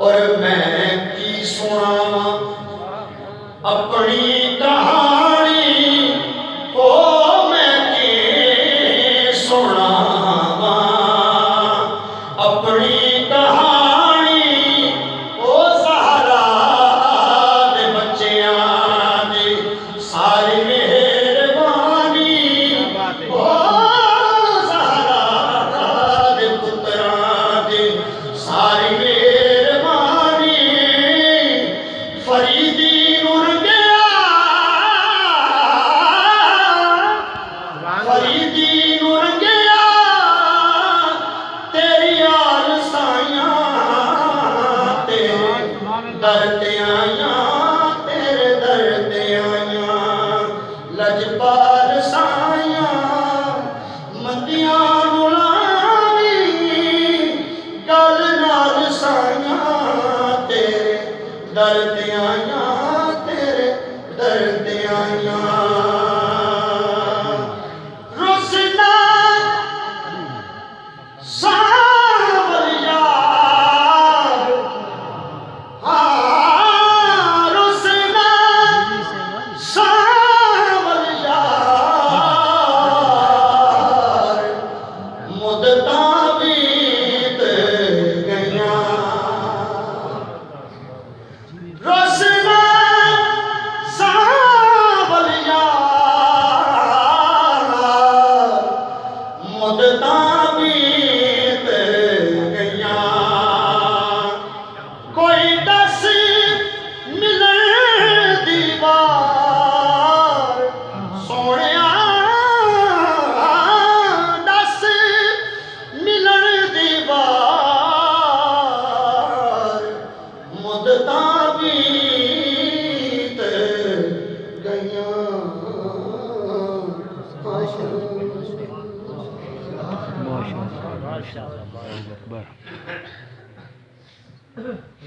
اور میں کی سناواں اپنی کہانی او میں کی سناواں اپنی کہانی او زہرا دے بچیاں دی ساری مہربانی او زہرا دے پتراں دی ساری مہربانی فریدی نور گیا فریدی نور گیا تیری آل سائیاں تیرے در تے آیاں تیرے در تے آیاں لجپال سائیاں مندیاں نولاوی گل نال سائیاں تیرے در تے آیاں تیرے در تے آیاں رسنا ساول یار ہاں رسنا ساول یار مدتاں بیت گئیاں رسنا ساول یار مدتاں بیت گئیاں کوئی دس ملن دی وار سونیا دس ملن دی وار مدتاں بیت گئیاں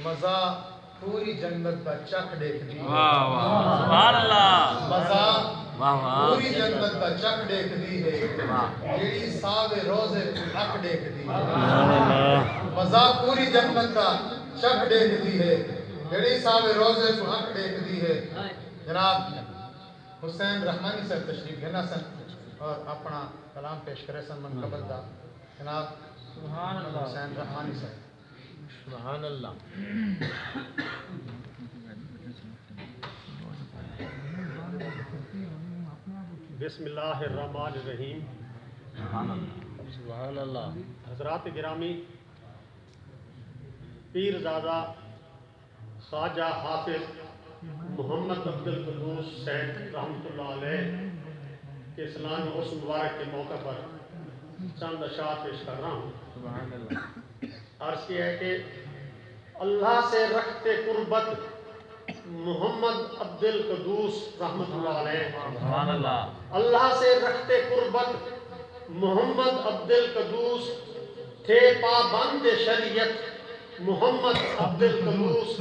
مزہ پوری جنت کا چکھ دیکھ دی واہ واہ سبحان اللہ مزہ واہ واہ پوری جنت کا چکھ دیکھ دی ہے جیڑی ساوے روزے حق دیکھ دی ہے مزہ پوری جنت کا چکھ دیکھ دی ہے جیڑی ساوے روزے کو حق دیکھ دی ہے جناب حسین رحمانی صاحب تشریف گھنا سن اور اپنا کلام پیش کرے سن من قبل دا جناب حسین رحمانی صاحب سبحان اللہ بسم اللہ الرحمن الرحیم سبحان اللہ حضرات گرامی پیر زادہ خواجہ حافظ محمد عبدالقدوس سید رحمۃ اللہ علیہ کے سلام عرس مبارک کے موقع پر چند اشعار پیش کر رہا ہوں سبحان اللہ عرض یہ ہے کہ اللہ سے رکھتے قربت محمد عبدالقدوس رحمۃ اللہ علیہ سبحان اللہ اللہ سے رکھتے قربت محمد عبدالقدوس تھے پابند شریعت محمد عبدالقدوس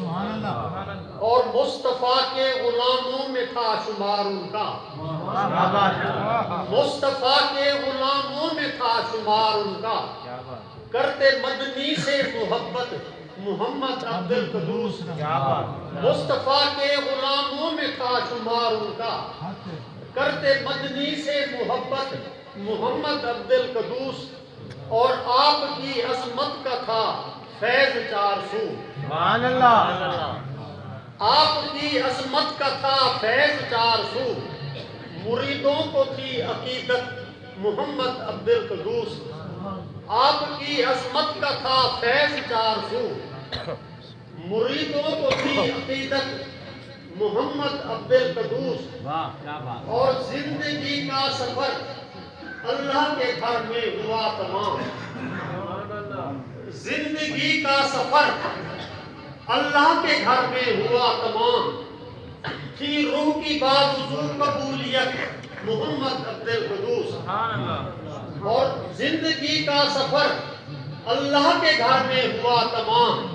اور مصطفیٰ کے غلاموں میں تھا شمار ان کا مصطفیٰ کے غلاموں میں تھا شمار ان کا کرتے مدنی سے محبت محمد عبدالقدوس مصطفیٰ کے غلاموں میں تھا شمار ان کا کرتے مدنی سے محبت محمد عبدالقدوس اور آپ کی عظمت کا تھا فیض چار سو سبحان اللہ آپ کی عظمت کا تھا فیض چار سو مریدوں کو تھی عقیدت محمد عبدالقدوس آپ کی عظمت کا تھا فیض چار سو مریدوں کو تھی عقیدت محمد عبدالقدوس واہ کیا بات اور زندگی کا سفر اللہ کے گھر میں ہوا تمام زندگی کا سفر اللہ کے گھر میں ہوا تمام تھی روح کی باوجود قبولیت محمد عبدالقدوس اور زندگی کا سفر اللہ کے گھر میں ہوا تمام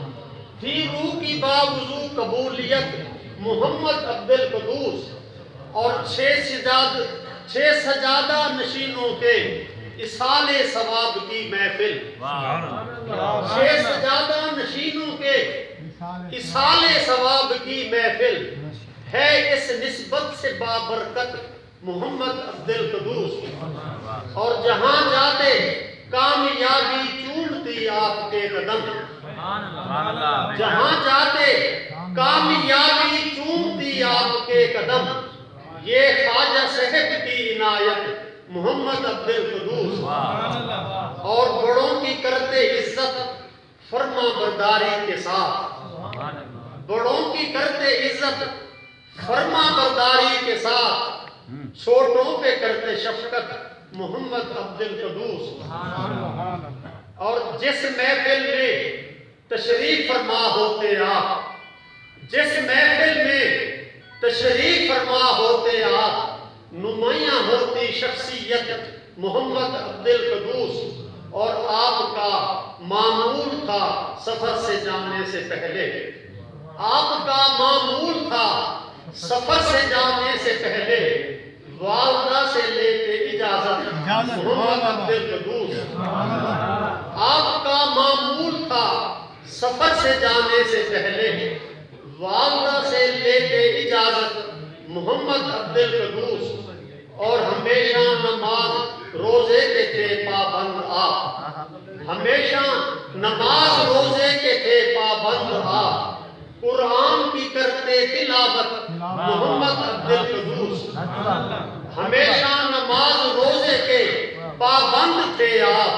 تھی روح کی باوجود قبولیت محمد عبدالقدوس اور چھ سجادہ نشینوں کے اصال ثواب کی محفل چھ سجادہ نشینوں کے اصال ثواب کی محفل ہے اس نسبت سے بابرکت محمد عبد القدوس، اور جہاں جاتے کامیابی چومتی آپ کے قدم، جہاں جاتے کامیابی چومتی آپ کے قدم، یہ خواجہ صاحب کی عنایت محمد عبد القدوس، اور بڑوں کی کرتے عزت فرما برداری کے ساتھ، بڑوں کی کرتے عزت فرما برداری کے ساتھ، چھوٹوں پہ کرتے شفقت محمد عبد القدوس، اور جس محفل میں تشریف فرما ہوتے آپ، جس محفل میں تشریف فرما ہوتے آپ، نمایاں ہوتی شخصیت محمد عبد القدوس، اور آپ کا معمول تھا سفر سے جانے سے پہلے، آپ کا معمول تھا سفر سے جانے سے پہلے والدہ سے لیتے اجازت محمد عبد القدوس، آپ کا معمول تھا سفر سے جانے سے پہلے والدہ سے لیتے اجازت محمد عبد القدوس، اور ہمیشہ نماز روزے کے تھے پابند آپ، ہمیشہ نماز روزے کے تھے پابند آپ، قرآن کی کرتے تلاوت محمد عبد القدوس، ہمیشہ نماز روزے کے پابند تھے آپ،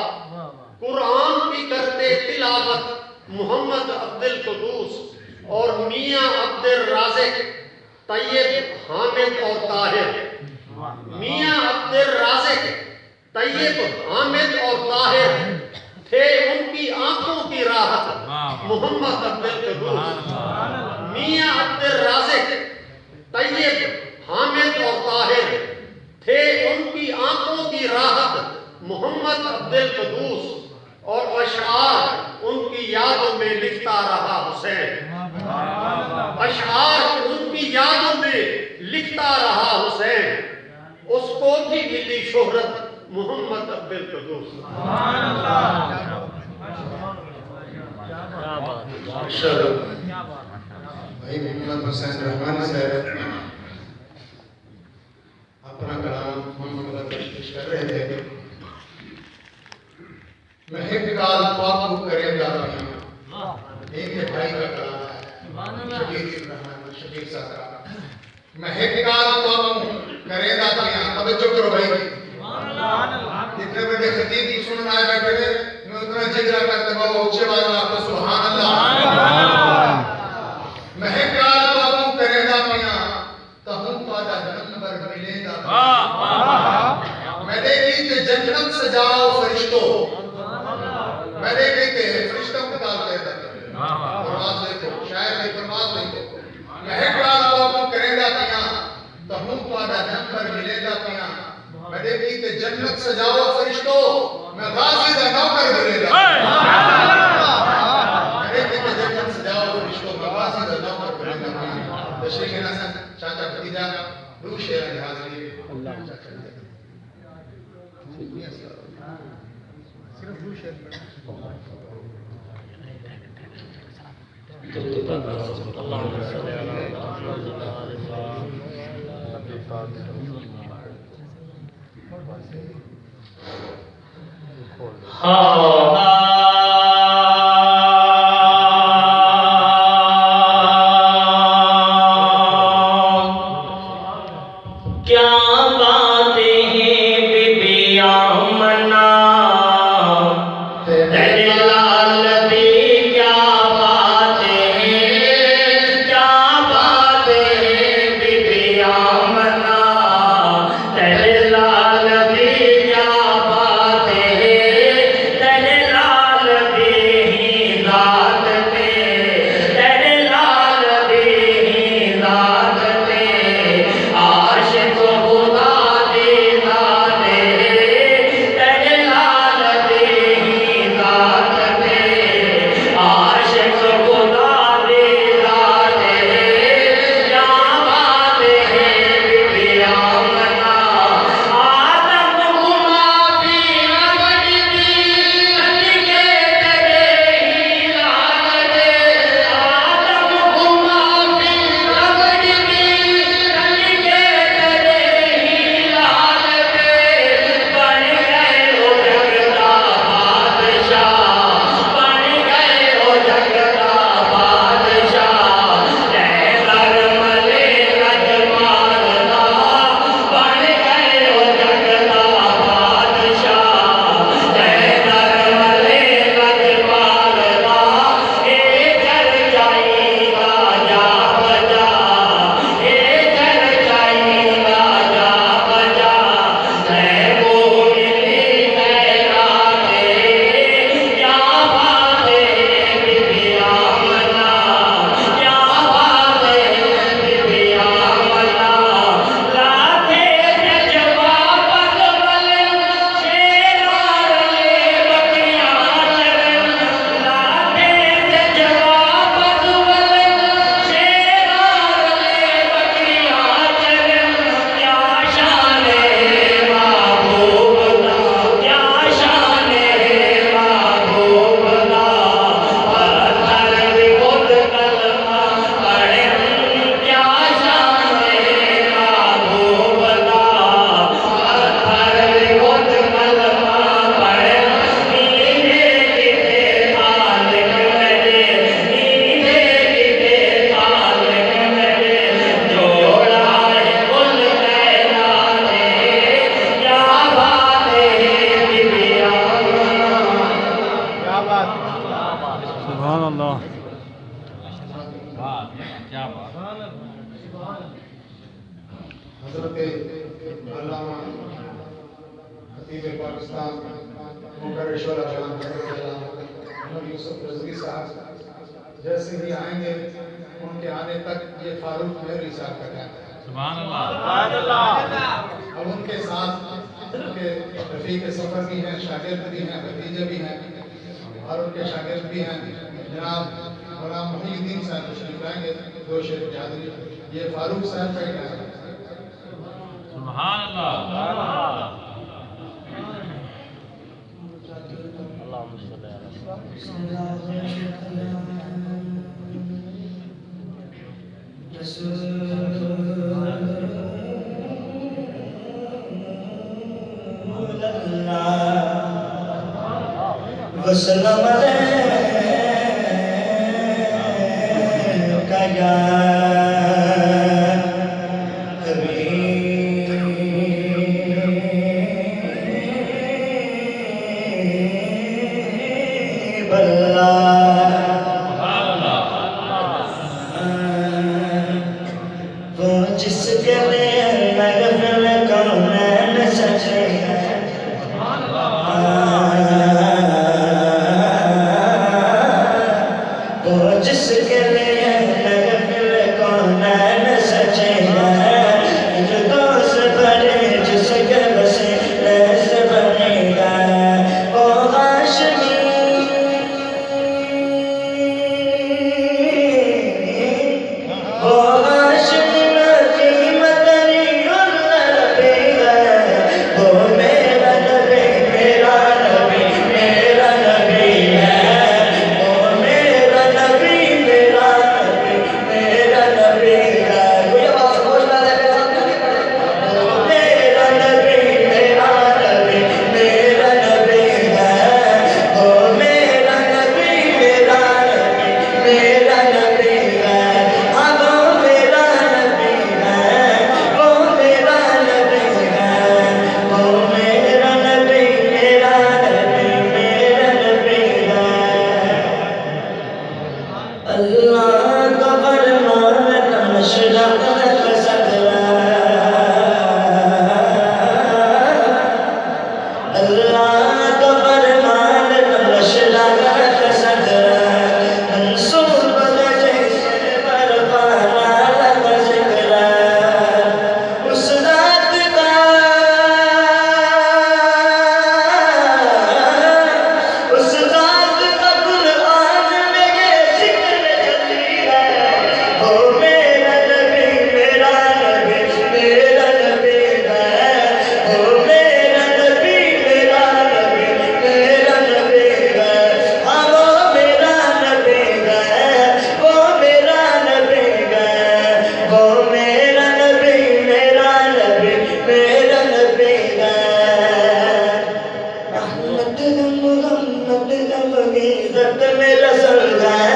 قرآن کی کرتے تلاوت محمد عبد القدوس، اور میاں عبد الرازق طیب حامد اور طاہر، میاں عبد الرازق طیب حامد اور طاہر تھے ان کی آنکھوں کی راحت محمد عبد القدوس، میاں عبد الرازق طیب حامد اور طاہر تھے ان کی آنکھوں کی راحت محمد عبد القدوس، اور اشعار ان کی یادوں میں لکھتا رہا حسین، اشعار ان کی یادوں میں لکھتا رہا حسین، اس کو بھی ملی شہرت محمد عبد القدوس۔ بھائی محمد حسین رحمانی صاحب اپنا کلام محمد پیش کر رہے تھے، محبکال پاک کرے داریاں، ایک بھائی کا کلام ہے شبیر الرحمن شبیر صاحب کا، محبکال پاک کرے داریاں، توجہ کرو بھائی، جتنے بڑے خطیب کی سننا ہے بیٹھے ہوئے میں اتنا جگرا کرتے بابا اچھے بات آپ کو سبحان اللہ، محبکال پاک کرے داریاں تہم پادا جنم پر ملے دا، میں نے کہتے جنت سجاؤ فرشتوں، میں نے کہتے فرشتوں کو ڈالتے تھے، پرواز دیکھو شاعر نے پرواز دیکھو، محبکال پاک کرے داریاں تہم پادا جنم پر ملے دا پیاں، میں نے کہتے جنت سجاؤ فرشتوں، میں غازی دا نوکر بنے دا، میں نے کہتے جنت سجاؤ فرشتوں، میں غازی دا نوکر بنے دا، تشریح نسل چاچا بھتیجا روح شیرہ کی حاضری اللہ چاچا صرف روح شیرہ کیا باتیں ہیں بی بی آمنہ دلالتی، کیا باتیں ہیں، کیا باتیں ہیں بی بی آمنہ دلالتی، کیا باتیں ہیں کیا بات حضرت علامہ خطیب پاکستان مکرشورہ جان محمد یوسف رضوی صاحب جیسے ہی آئیں گے ان کے آنے تک یہ فاروق میری صاحب کا کہنا ہے سبحان اللہ اب ان کے ساتھ ان کے رفیق سفر بھی ہیں، شاگرد بھی ہیں، بھتیجے بھی ہیں اور ان کے شاگرد بھی ہیں۔ جناب غلام محی الدین صاحب تشریف لائیں گے، دو شعر کی حاضری۔ یہ فاروق صاحب کا کہنا ہے۔ سبحان اللہ وسلم علیکہ یا حبیب اللہ، وہ جس کے لیے محفل کونین سجے ہیں، وہ جس کے لیے محفل کونین سجے ہیں، جدوں سے بھرے جس کے وسیلے سے بنے گا وہ ہاشمی، وہ ہاشمی نبی مدنی النبی ہے، وہ میرا نبی میرا نبی میرا نبی ہے، وہ میرا نبی میرا نبی میرا نبی ہے۔ کوئی آواز پہنچنا ہے میرے ساتھ؟ وہ میرا نبی میرا نبی میرا نبی ہے، وہ میرا نبی میرا نبی میرا نبی ہے، ہاں وہ میرا نبی ہے، وہ میرا نبی ہے، وہ میرا نبی میرا نبی میرا نبی ہے۔ اللہ کا فرمان مشرق کا صدرہ، اللہ کا فرمان مشرق کا صدرہ، منصوب جیسے برفانا لگا ذکر اس ذات کا، اس ذات کا قرآن میں یہ ذکر جلی ہے، وہ میرا نبی میرا نبی میرا نبی ہے، وہ میرا نبی میرا نبی میرا نبی ہے، ہاں وہ میرا نبی ہے، وہ میرا نبی ہے، وہ میرا نبی میرا نبی میرا نبی ہے۔ احمد محمد عزت میں رسول ہے،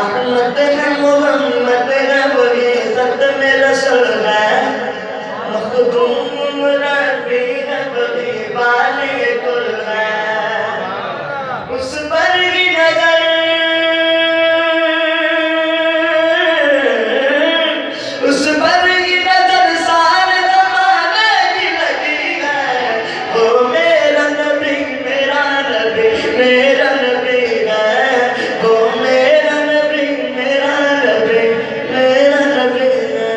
احمد محمد عزت میں رسول ہے، مخدوم ربی ربی والی کل ہے، اس پر ہی نظر، اس پر ہی نظر سارے زمانے کی لگی ہے، وہ میرا نبی میرا نبی میرا نبی ہے، وہ میرا نبی میرا نبی میرا نبی ہے۔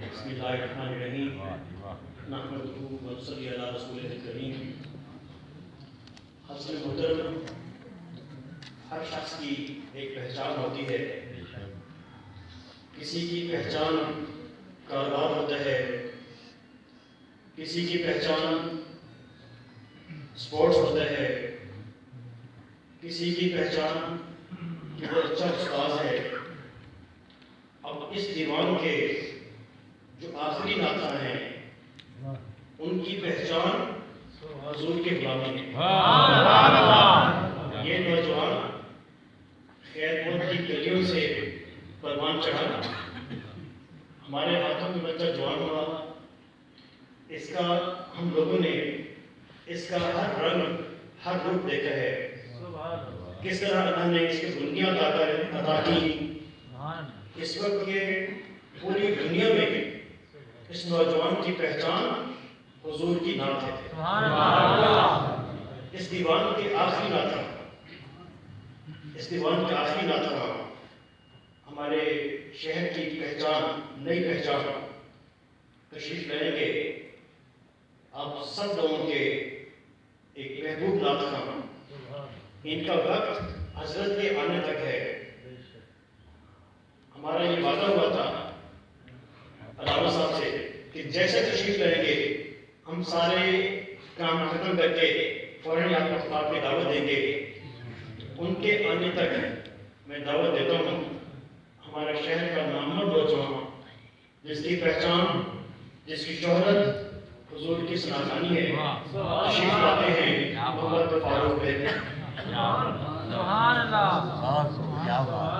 بسم اللہ الرحمن الرحیم نحمدہ ونصلی علی رسولہ الکریم۔ حضرت محترم، ہر شخص کی ایک پہچان ہوتی ہے، کسی کی پہچان کاروبار ہوتا ہے، کسی کی پہچان سپورٹس ہوتا ہے، کسی کی پہچان کہ وہ اچھا استاذ ہے۔ اب اس دیوان کے جو آخری ناطق ہیں ان کی پہچان حضور کے غلامی ہے۔ یہ نوجوان خیر ملک کی گلیوں سے پروان چڑھا، ہمارے ہاتھوں میں بچہ جوان ہوا، اس کا ہم لوگوں نے اس کا ہر رنگ ہر روپ دیکھا ہے، کس طرح اللہ نے اس کی بنیاد عطا کی۔ اس وقت یہ پوری دنیا میں اس نوجوان کی پہچان حضور کی نعت ہے۔ اس دیوان کے آخری نعت ہمارے شہر کی پہچان، نئی پہچان تشریف لائیں گے آپ سب لوگوں کے ایک محبوب نعت خواں۔ ان کا وقت حضرت کے آنے تک ہے۔ ہمارا یہ وعدہ ہوا تھا علامہ صاحب سے کہ جیسے تشریف لائیں گے ہم سارے کام ختم کر کے فوراً آپ کو خطاب کی دعوت دیں گے۔ ان کے آنے تک میں دعوت دیتا ہوں ہمارے شہر کا نامور نوجوان جس کی پہچان، جس کی شہرت حضور کی سناسانی ہے، تشریف لاتے ہیں محمد فاروق بھائی۔ سبحان اللہ۔